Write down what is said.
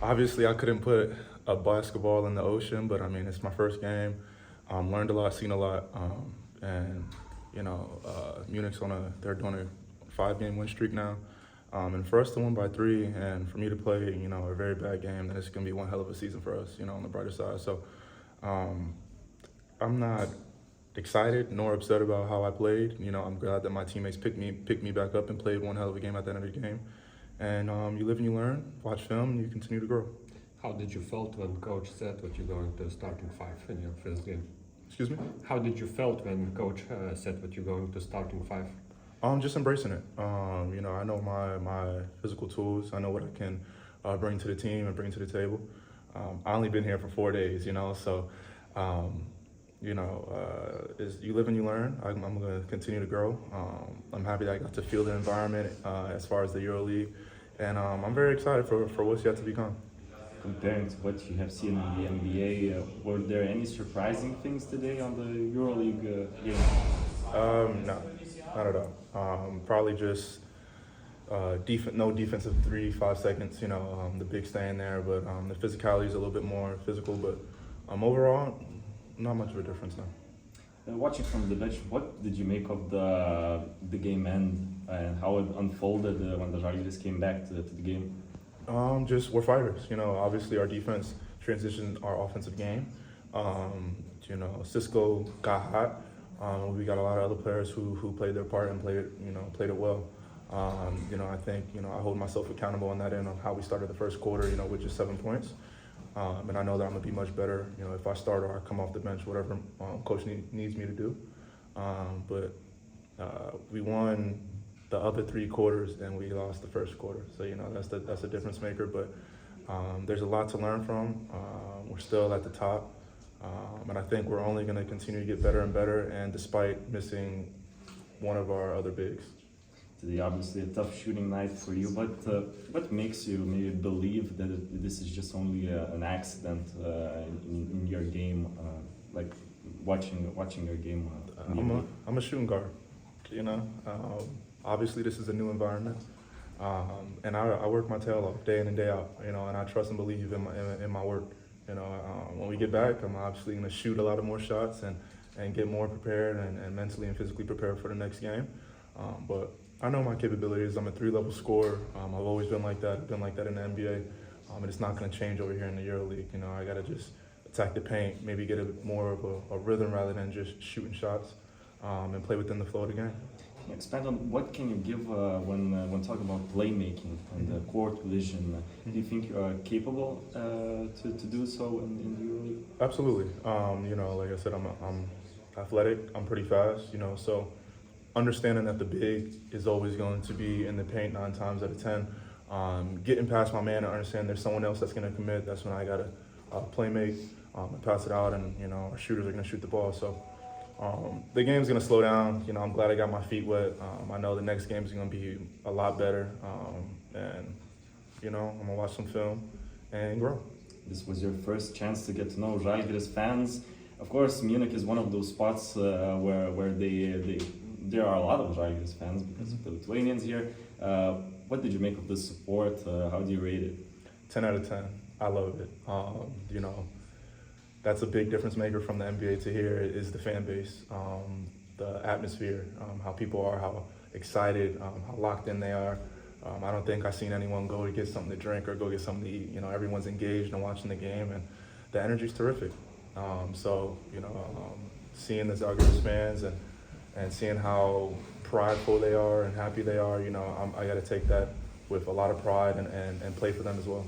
Obviously, I couldn't put a basketball in the ocean, but I mean, it's my first game. Learned a lot, seen a lot, and Munich's they're doing a 5-game win streak now. And for us to win by 3, and for me to play, a very bad game, then it's gonna be one hell of a season for us, on the brighter side. So, I'm not excited nor upset about how I played. I'm glad that my teammates picked me back up and played one hell of a game at the end of the game. And you live and you learn, watch film, and you continue to grow. How did you felt when coach said that you're going to starting 5 in your first game? Excuse me? How did you felt when coach said that you're going to starting 5? Just embracing it. I know my physical tools. I know what I can bring to the team and bring to the table. I only been here for 4 days, so you live and you learn. I'm going to continue to grow. I'm happy that I got to feel the environment as far as the EuroLeague, and I'm very excited for what's yet to become. Comparing to what you have seen in the NBA, were there any surprising things today on the EuroLeague game? No, not at all. Probably just no defensive 3-5 seconds. The big staying there, but the physicality is a little bit more physical. But overall, not much of a difference now. Watching from the bench, what did you make of the game end and how it unfolded when the Žalgiris came back to the game? Just we're fighters. Obviously our defense transitioned our offensive game. Cisco got hot. We got a lot of other players who played their part and played it well. I think I hold myself accountable on that end of how we started the first quarter. With just 7 points. And I know that I'm gonna be much better. If I start or I come off the bench, whatever coach needs me to do. But we won the other 3 quarters, then we lost the first quarter. So that's a difference maker. But there's a lot to learn from. We're still at the top, and I think we're only going to continue to get better and better. And despite missing one of our other bigs. Today, obviously a tough shooting night for you. But what makes you maybe believe that this is just only an accident in your game, like watching your game? I'm a shooting guard. Obviously, this is a new environment, and I work my tail off day in and day out, and I trust and believe in my work. When we get back, I'm obviously going to shoot a lot of more shots and get more prepared and mentally and physically prepared for the next game. But I know my capabilities. I'm a 3-level scorer. I've always been like that. I've been like that in the NBA, and it's not going to change over here in the EuroLeague. I got to just attack the paint, maybe get more of a rhythm rather than just shooting shots, and play within the flow of the game. Expand on what can you give when talking about playmaking and the court vision. Do you think you are capable to do so in the EuroLeague? Absolutely. Like I said, I'm athletic. I'm pretty fast. So understanding that the big is always going to be in the paint 9 times out of 10. Getting past my man and understand there's someone else that's going to commit. That's when I gotta playmake and pass it out, and our shooters are going to shoot the ball. So. The game's gonna slow down. I'm glad I got my feet wet. I know the next game's gonna be a lot better, and I'm gonna watch some film and grow. This was your first chance to get to know Žalgiris fans. Of course, Munich is one of those spots where there are a lot of Žalgiris fans because of the Lithuanians here. What did you make of the support? How do you rate it? 10 out of 10. I love it. That's a big difference maker from the NBA to here is the fan base, the atmosphere, how people are, how excited, how locked in they are. I don't think I've seen anyone go to get something to drink or go get something to eat. Everyone's engaged and watching the game, and the energy's terrific. Seeing the Zalgiris fans and seeing how prideful they are and happy they are, I got to take that with a lot of pride and play for them as well.